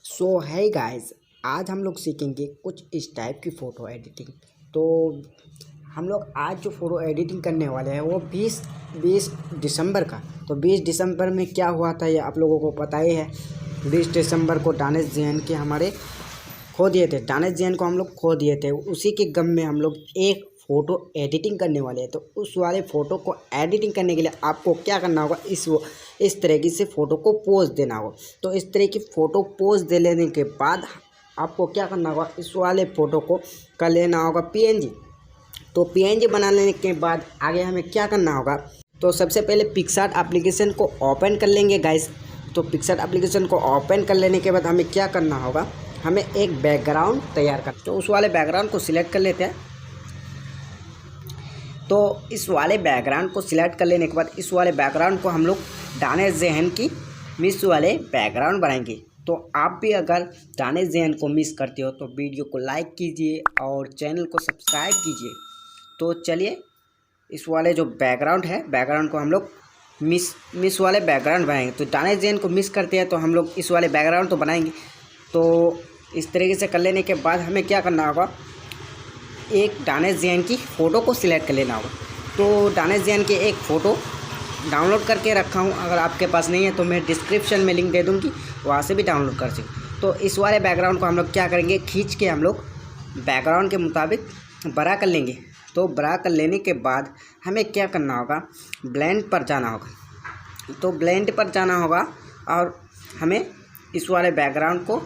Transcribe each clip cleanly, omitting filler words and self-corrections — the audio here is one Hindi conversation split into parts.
सो है गाइस, आज हम लोग सीखेंगे कुछ इस टाइप की फ़ोटो एडिटिंग। तो हम लोग आज जो फ़ोटो एडिटिंग करने वाले हैं वो 20 दिसंबर का। तो 20 दिसंबर में क्या हुआ था ये आप लोगों को पता ही है। 20 दिसंबर को दानिश जैन के हमारे खो दिए थे, दानिश जैन को हम लोग खो दिए थे। उसी के गम में हम लोग एक फ़ोटो एडिटिंग करने वाले हैं। तो उस वाले फ़ोटो को एडिटिंग करने के लिए आपको क्या करना होगा, इस तरीके से फ़ोटो को पोज देना होगा। तो इस तरह की फ़ोटो पोज दे लेने के बाद आपको क्या करना होगा, इस वाले फ़ोटो को कर लेना होगा पीएनजी। तो पीएनजी बना लेने के बाद आगे हमें क्या करना होगा, तो सबसे पहले पिक्सआर्ट एप्लीकेशन को ओपन कर लेंगे गाइस। तो पिक्सआर्ट एप्लीकेशन को ओपन कर लेने के बाद हमें क्या करना होगा, हमें एक बैकग्राउंड तैयार कर, तो उस वाले बैकग्राउंड को सिलेक्ट कर लेते हैं। तो इस वाले बैकग्राउंड को सिलेक्ट कर लेने के बाद इस वाले बैकग्राउंड को हम लोग दानिश जैन की मिस वाले बैकग्राउंड बनाएंगे। तो आप भी अगर दानिश जैन को मिस करते हो तो वीडियो को लाइक कीजिए और चैनल को सब्सक्राइब कीजिए। तो चलिए इस वाले जो बैकग्राउंड है, बैकग्राउंड को हम लोग मिस वाले बैकग्राउंड बनाएंगे। तो दानिश जैन को मिस करते हैं तो हम लोग इस वाले बैकग्राउंड तो बनाएंगे। तो इस तरीके से कर लेने के बाद हमें क्या करना होगा, एक दानिश जैन की फ़ोटो को सिलेक्ट कर लेना होगा। तो दानिश जैन के एक फ़ोटो डाउनलोड करके रखा हूँ, अगर आपके पास नहीं है तो मैं डिस्क्रिप्शन में लिंक दे दूँगी, वहाँ से भी डाउनलोड कर सकते। तो इस वाले बैकग्राउंड को हम लोग क्या करेंगे, खींच के हम लोग बैकग्राउंड के मुताबिक बड़ा कर लेंगे। तो बड़ा कर लेने के बाद हमें क्या करना होगा, ब्लेंड पर जाना होगा। तो ब्लेंड पर जाना होगा और हमें इस वाले बैकग्राउंड को,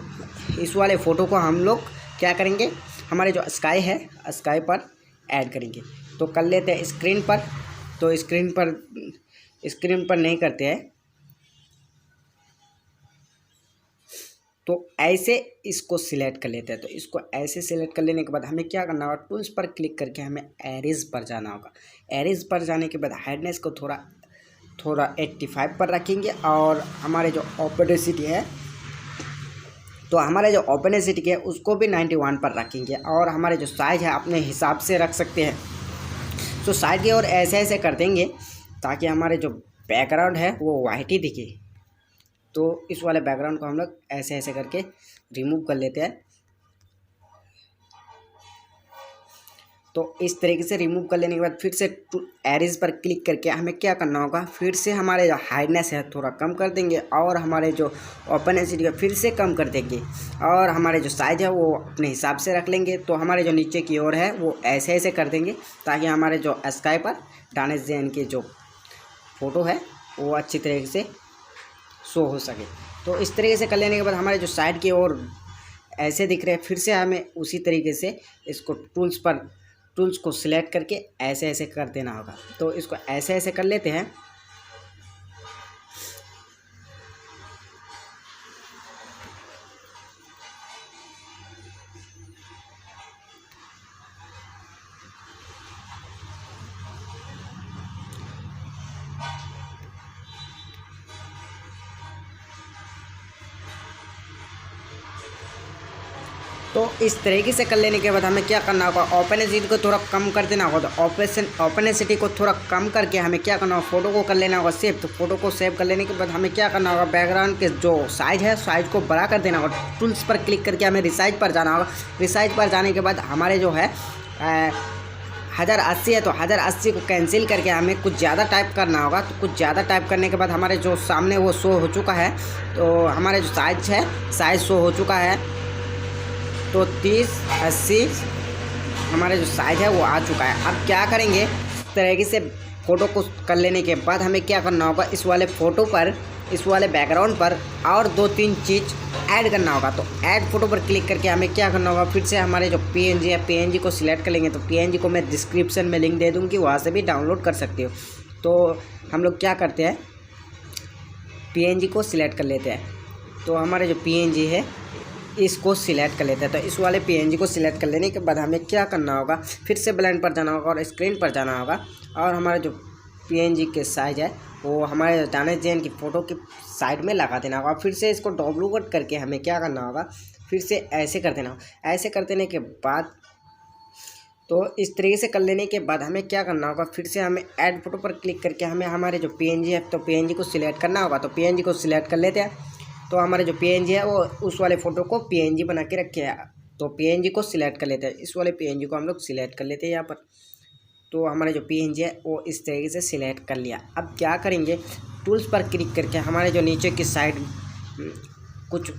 इस वाले फ़ोटो को हम लोग क्या करेंगे, हमारे जो स्काई है स्काई पर ऐड करेंगे। तो कर लेते हैं स्क्रीन पर। तो स्क्रीन पर नहीं करते हैं, तो ऐसे इसको सिलेक्ट कर लेते हैं। तो इसको ऐसे सिलेक्ट कर लेने के बाद हमें क्या करना होगा, टूल्स पर क्लिक करके हमें एरेज पर जाना होगा। एरेज पर जाने के बाद हार्डनेस को थोड़ा 85 पर रखेंगे और हमारे जो ओपेसिटी है, तो हमारे जो ओपेसिटी है उसको भी 91 पर रखेंगे और हमारे जो साइज है अपने हिसाब से रख सकते हैं। तो साइड की ओर ऐसे ऐसे कर देंगे ताकि हमारे जो बैकग्राउंड है वो वाइट ही दिखे। तो इस वाले बैकग्राउंड को हम लोग ऐसे ऐसे करके रिमूव कर लेते हैं। तो इस तरीके से रिमूव कर लेने के बाद फिर से एरेज पर क्लिक करके हमें क्या करना होगा, फिर से हमारे जो हार्डनेस है थोड़ा कम कर देंगे और हमारे जो ओपेसिटी है फिर से कम कर देंगे और हमारे जो साइज है वो अपने हिसाब से रख लेंगे। तो हमारे जो नीचे की ओर है वो ऐसे ऐसे कर देंगे ताकि हमारे जो स्काई पर दानिश जैन की जो फ़ोटो है वो अच्छी तरीके से शो हो सके। तो इस तरीके से कर लेने के बाद हमारे जो साइड की ओर ऐसे दिख रहे हैं, फिर से हमें उसी तरीके से इसको टूल्स को सिलेक्ट करके ऐसे ऐसे कर देना होगा। तो इसको ऐसे ऐसे कर लेते हैं। तो इस तरीके से कर लेने के बाद हमें क्या करना होगा, ओपेसिटी को थोड़ा कम कर देना होगा। तो ओपेसिटी को थोड़ा कम करके हमें क्या करना होगा, फ़ोटो को कर लेना होगा सेव। तो फोटो को सेव कर लेने के बाद हमें क्या करना होगा, बैकग्राउंड के जो साइज है साइज को बड़ा कर देना होगा। टूल्स पर क्लिक करके हमें रिसाइज पर जाना होगा। रिसाइज पर जाने के बाद हमारे जो है 1080 है, तो 1080 को कैंसिल करके हमें कुछ ज़्यादा टाइप करना होगा। तो कुछ ज़्यादा टाइप करने के बाद हमारे जो सामने वो शो हो चुका है, तो हमारे जो साइज है साइज शो हो चुका है। तो 3080 हमारे जो साइज है वो आ चुका है। अब क्या करेंगे, इस तरीके से फ़ोटो को कर लेने के बाद हमें क्या करना होगा, इस वाले फ़ोटो पर, इस वाले बैकग्राउंड पर और 2-3 चीज़ ऐड करना होगा। तो ऐड फ़ोटो पर क्लिक करके हमें क्या करना होगा, फिर से हमारे जो पीएनजी है पीएनजी को सिलेक्ट कर लेंगे। तो पीएनजी को मैं डिस्क्रिप्शन में लिंक दे दूँगी, वहाँ से भी डाउनलोड कर सकते हो। तो हम लोग क्या करते हैं, पीएनजी को सिलेक्ट कर लेते हैं। तो हमारे जो पीएनजी है इसको सिलेक्ट कर लेते हैं। तो इस वाले पीएनजी को सिलेक्ट कर लेने के बाद हमें क्या करना होगा, फिर से ब्लेंड पर जाना होगा और स्क्रीन पर जाना होगा और हमारा जो पीएनजी के साइज है वो हमारे दानिश जैन की फ़ोटो की साइड में लगा देना होगा। फिर से इसको डब्लू कट करके हमें क्या करना होगा, फिर से ऐसे कर देना होगा। ऐसे कर देने के बाद, तो इस तरीके से कर लेने के बाद हमें क्या करना होगा, फिर से हमें ऐड फोटो पर क्लिक करके हमें हमारे जो पीएनजी है तो पीएनजी को सिलेक्ट करना होगा। तो पीएनजी को सिलेक्ट कर लेते हैं। तो हमारे जो पीएनजी है वो उस वाले फ़ोटो को पीएनजी बना के रखे है। तो पीएनजी को सिलेक्ट कर लेते हैं, इस वाले पीएनजी को हम लोग सिलेक्ट कर लेते हैं यहाँ पर। तो हमारे जो पीएनजी है वो इस तरीके से सिलेक्ट कर लिया। अब क्या करेंगे, टूल्स पर क्लिक करके हमारे जो नीचे की साइड कुछ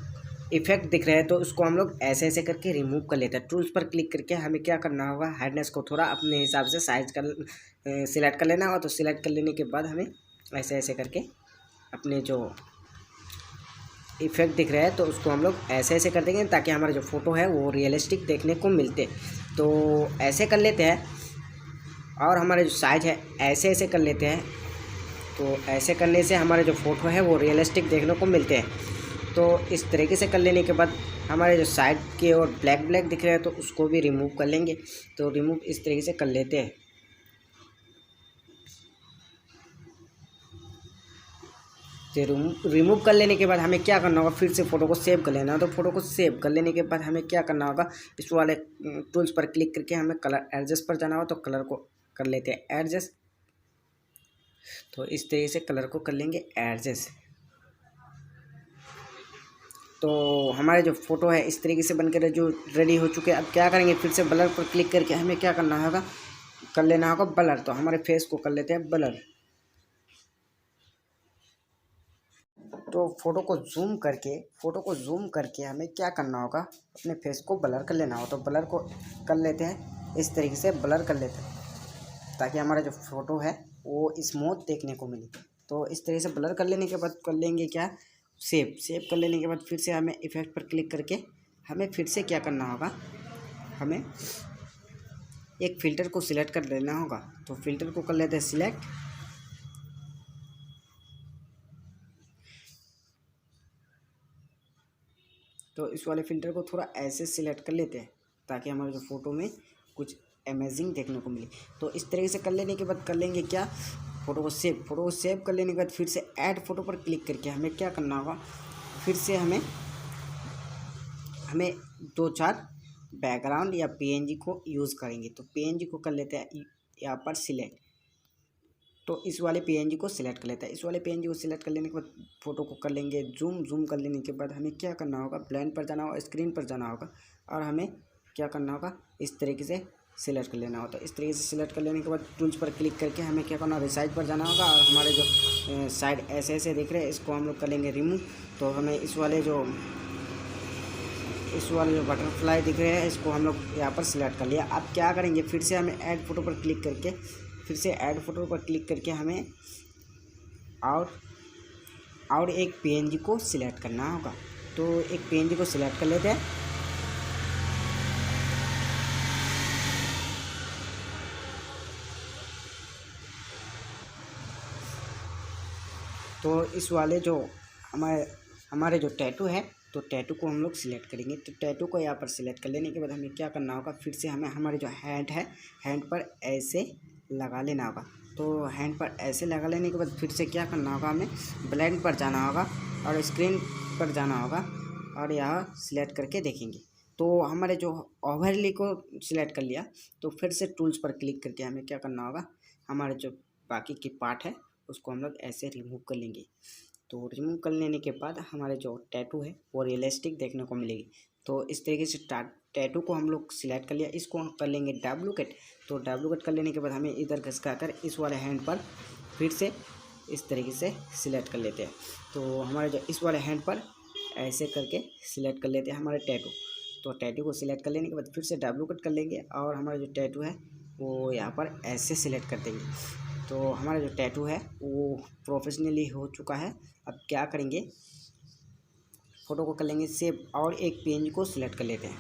इफेक्ट दिख रहे हैं तो उसको हम लोग ऐसे ऐसे करके रिमूव कर लेते हैं। टूल्स पर क्लिक करके हमें क्या करना होगा, हार्डनेस को थोड़ा अपने हिसाब से साइज कर सिलेक्ट कर लेना होगा। तो सिलेक्ट कर लेने के बाद हमें ऐसे ऐसे करके अपने जो इफेक्ट दिख रहा है तो उसको हम लोग ऐसे ऐसे कर देंगे ताकि हमारा जो फ़ोटो है वो रियलिस्टिक देखने को मिलते। तो ऐसे कर लेते हैं। और हमारा जो साइज है ऐसे ऐसे कर लेते हैं। तो ऐसे करने से हमारे जो फ़ोटो है वो रियलिस्टिक देखने को मिलते हैं। तो इस तरीके से कर लेने के बाद हमारे जो साइड के और ब्लैक ब्लैक दिख रहे हैं तो उसको भी रिमूव कर लेंगे। तो रिमूव इस तरीके से कर लेते हैं। तो रिमूव कर लेने के बाद हमें क्या करना होगा, फिर से फ़ोटो को सेव कर लेना है। तो फ़ोटो को सेव कर लेने के बाद हमें क्या करना होगा, इस वाले टूल्स पर क्लिक करके हमें कलर एडजस्ट पर जाना होगा। तो कलर को कर लेते हैं एडजस्ट। तो इस तरीके से कलर को कर लेंगे एडजस्ट। तो हमारे जो फ़ोटो है इस तरीके से बनकर जो रेडी हो चुके हैं। अब क्या करेंगे, फिर से ब्लर पर क्लिक करके हमें क्या करना होगा, कर लेना होगा ब्लर। तो हमारे फेस को कर लेते हैं ब्लर। तो फ़ोटो को जूम करके हमें क्या करना होगा, अपने फेस को ब्लर कर लेना होगा। तो ब्लर को कर लेते हैं, इस तरीके से ब्लर कर लेते हैं ताकि हमारा जो फ़ोटो है वो स्मूथ देखने को मिले। तो इस तरीके से ब्लर कर लेने के बाद कर लेंगे क्या, सेव कर लेने के बाद फिर से हमें इफेक्ट पर क्लिक करके हमें फिर से क्या करना होगा, हमें एक फ़िल्टर को सिलेक्ट कर लेना होगा। तो फिल्टर को कर लेते हैं सिलेक्ट। तो इस वाले फ़िल्टर को थोड़ा ऐसे सिलेक्ट कर लेते हैं ताकि हमारे जो फ़ोटो में कुछ अमेजिंग देखने को मिले। तो इस तरीके से कर लेने के बाद कर लेंगे क्या, फ़ोटो को सेव कर लेने के बाद फिर से ऐड फ़ोटो पर क्लिक करके हमें क्या करना होगा, फिर से हमें 2-4 बैकग्राउंड या पीएनजी को यूज़ करेंगे। तो पीएनजी को कर लेते हैं यहाँ पर सिलेक्ट। तो इस वाले पीएनजी को सिलेक्ट कर लेते हैं। इस वाले पीएनजी को सिलेक्ट कर लेने के बाद फ़ोटो को कर लेंगे जूम कर लेने के बाद हमें क्या करना होगा, ब्लेंड पर जाना होगा, स्क्रीन पर जाना होगा और हमें क्या करना होगा, इस तरीके से सिलेक्ट कर लेना होता है। इस तरीके से सिलेक्ट कर लेने के बाद टूल्स पर क्लिक करके हमें क्या करना, रिसाइज पर जाना होगा और हमारे जो साइड ऐसे ऐसे दिख रहे हैं इसको हम लोग कर लेंगे रिमूव। तो हमें इस वाले जो बटरफ्लाई दिख रहे हैं इसको हम लोग यहाँ पर सिलेक्ट कर लिया। अब क्या करेंगे, फिर से हमें ऐड फ़ोटो पर क्लिक करके हमें और एक पीएनजी को सिलेक्ट करना होगा। तो एक पीएनजी को सिलेक्ट कर लेते हैं। तो इस वाले जो हमारे जो टैटू है तो टैटू को हम लोग सिलेक्ट करेंगे। तो टैटू को यहाँ पर सिलेक्ट कर लेने के बाद हमें क्या करना होगा, फिर से हमें हमारे जो हैंड है हैंड पर ऐसे लगा लेना होगा। तो हैंड पर ऐसे लगा लेने के बाद फिर से क्या करना होगा, हमें ब्लेंड पर जाना होगा और स्क्रीन पर जाना होगा और यहाँ सिलेक्ट करके देखेंगे। तो हमारे जो ओवरले को सिलेक्ट कर लिया। तो फिर से टूल्स पर क्लिक करके हमें क्या करना होगा, हमारे जो बाकी की पार्ट है उसको हम लोग ऐसे रिमूव कर लेंगे। तो रिमूव कर लेने के बाद हमारे जो टैटू है वो रियलिस्टिक देखने को मिलेगी। तो इस तरीके से टैटू को हम लोग सिलेक्ट कर लिया। इसको हम कर लेंगे डुप्लीकेट। तो डुप्लीकेट कर लेने के बाद हमें इधर घिसका कर इस वाले हैंड पर फिर से इस तरीके से सिलेक्ट कर लेते हैं। तो हमारे जो इस वाले हैंड पर ऐसे करके सिलेक्ट कर लेते हैं हमारे टैटू। तो टैटू को सिलेक्ट कर लेने के बाद फिर से डुप्लीकेट कर लेंगे और हमारा जो टैटू है वो यहाँ पर ऐसे सिलेक्ट कर देंगे। तो हमारा जो टैटू है वो प्रोफेशनली हो चुका है। अब क्या करेंगे, फ़ोटो को कर लेंगे सेव और एक पीएनजी को सिलेक्ट कर लेते हैं।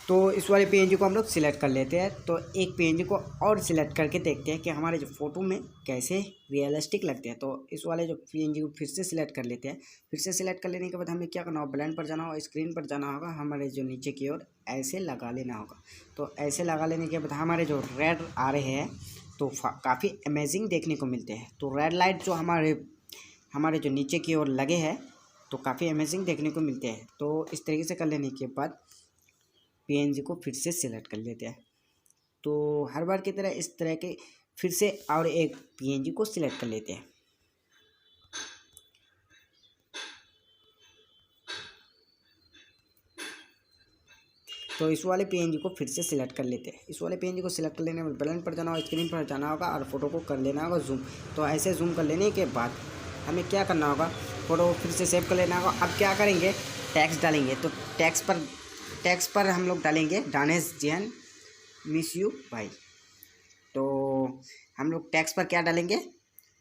तो इस वाले पीएनजी को हम लोग सिलेक्ट कर लेते हैं। तो एक पीएनजी को और सिलेक्ट करके देखते हैं कि हमारे जो फ़ोटो में कैसे रियलिस्टिक लगते हैं। तो इस वाले जो पीएनजी को फिर से सिलेक्ट कर लेते हैं। फिर से सिलेक्ट कर लेने के बाद हमें क्या करना होगा, ब्लेंड पर जाना होगा, स्क्रीन पर जाना होगा, हमारे जो नीचे की ओर ऐसे लगा लेना होगा। तो ऐसे लगा लेने के बाद हमारे जो रेड आ रहे हैं तो काफ़ी अमेजिंग देखने को मिलते हैं। तो रेड लाइट जो हमारे जो नीचे की ओर लगे हैं तो काफ़ी अमेजिंग देखने को मिलते हैं। तो इस तरीके से कर लेने के बाद पीएनजी को फिर से सिलेक्ट कर लेते हैं। तो हर बार की तरह इस तरह के फिर से और एक पीएनजी को सिलेक्ट कर लेते हैं। तो इस वाले पीएनजी को फिर से सिलेक्ट कर लेते हैं। इस वाले पीएनजी को सिलेक्ट कर लेने में ब्लेंड पर जाना होगा, स्क्रीन पर जाना होगा और फोटो को कर लेना होगा जूम। तो ऐसे जूम कर लेने के बाद हमें क्या करना होगा, फ़ोटो फिर से सेव कर लेना होगा। अब क्या करेंगे, टैक्स डालेंगे। तो टैक्स पर हम लोग डालेंगे दानिश जैन मिस यू भाई। तो हम लोग टैक्स पर क्या डालेंगे,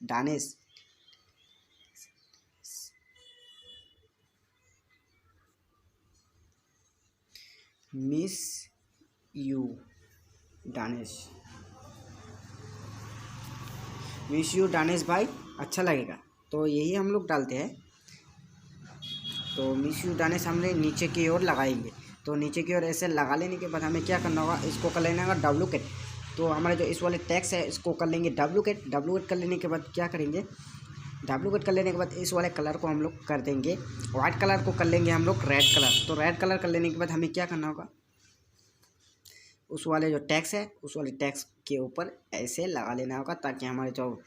दानिश मिस यू दानिश दानिश भाई, अच्छा लगेगा। तो यही हम लोग डालते हैं। तो मिस यू दानिश हमने नीचे की ओर लगाएंगे। तो नीचे की ओर ऐसे लगा लेने के बाद हमें क्या करना होगा, इसको कर लेना होगा डुप्लीकेट। तो हमारे जो इस वाले टैक्स है इसको कर लेंगे डुप्लीकेट कर लेने के बाद क्या करेंगे, डुप्लीकेट कर लेने के बाद इस वाले कलर को हम लोग कर देंगे, वाइट कलर को कर लेंगे हम लोग रेड कलर। तो रेड कलर कर लेने के बाद हमें क्या करना होगा, उस वाले जो टैक्स है उस वाले टैक्स के ऊपर ऐसे लगा लेना होगा ताकि हमारे जो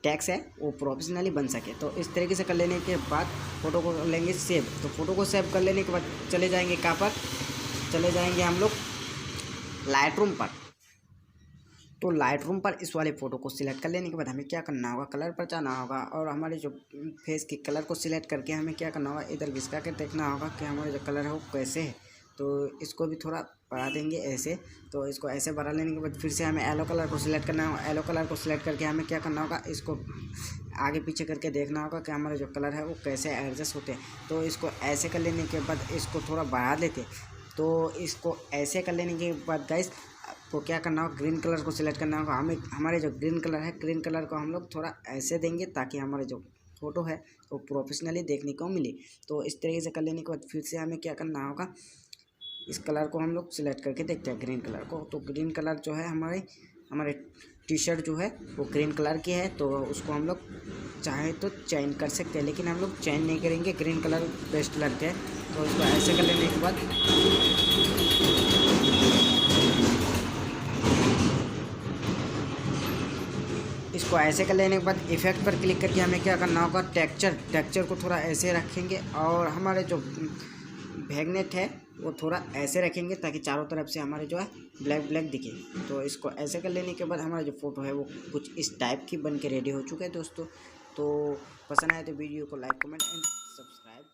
टैक्स है वो प्रोफेशनली बन सके। तो इस तरीके से कर लेने के बाद फ़ोटो को कर लेंगे सेव। तो फ़ोटो को सेव कर लेने के बाद चले जाएंगे कहाँ पर, चले जाएंगे हम लोग लाइट रूम पर। तो लाइट रूम पर इस वाले फ़ोटो को सिलेक्ट कर लेने के बाद हमें क्या करना होगा, कलर पर जाना होगा और हमारे जो फेस के कलर को सिलेक्ट करके हमें क्या करना होगा, इधर घिसका के देखना होगा कि हमारे जो कलर है वो कैसे है। तो इसको भी थोड़ा बढ़ा देंगे ऐसे। तो इसको ऐसे बढ़ा लेने के बाद फिर से हमें येलो कलर को सिलेक्ट करना होगा। येलो कलर को सिलेक्ट करके हमें क्या करना होगा, इसको आगे पीछे करके देखना होगा कि हमारे जो कलर है वो कैसे एडजस्ट होते हैं। तो इसको ऐसे कर लेने के बाद इसको थोड़ा बढ़ा देते। तो इसको ऐसे कर लेने के बाद गाइस आपको क्या करना होगा, ग्रीन कलर को सिलेक्ट करना होगा। हमें हमारे जो ग्रीन कलर है, ग्रीन कलर को हम लोग थोड़ा ऐसे देंगे ताकि हमारे जो फ़ोटो है वो प्रोफेशनली देखने को मिले। तो इस तरीके से कर लेने के बाद फिर से हमें क्या करना होगा, इस कलर को हम लोग सिलेक्ट करके देखते हैं ग्रीन कलर को। तो ग्रीन कलर जो है हमारे टी शर्ट जो है वो ग्रीन कलर की है। तो उसको हम लोग चाहे तो चेंज कर सकते हैं, लेकिन हम लोग चेंज नहीं करेंगे, ग्रीन कलर बेस्ट लगता है। तो इसको ऐसे कर लेने के बाद इसको ऐसे कर लेने के बाद इफेक्ट पर क्लिक करके हमें क्या करना होगा, टेक्सचर को थोड़ा ऐसे रखेंगे और हमारे जो मैग्नेट है वो थोड़ा ऐसे रखेंगे ताकि चारों तरफ से हमारे जो है ब्लैक दिखे। तो इसको ऐसे कर लेने के बाद हमारा जो फ़ोटो है वो कुछ इस टाइप की बन के रेडी हो चुका है दोस्तों। तो पसंद आए तो वीडियो को लाइक कमेंट एंड सब्सक्राइब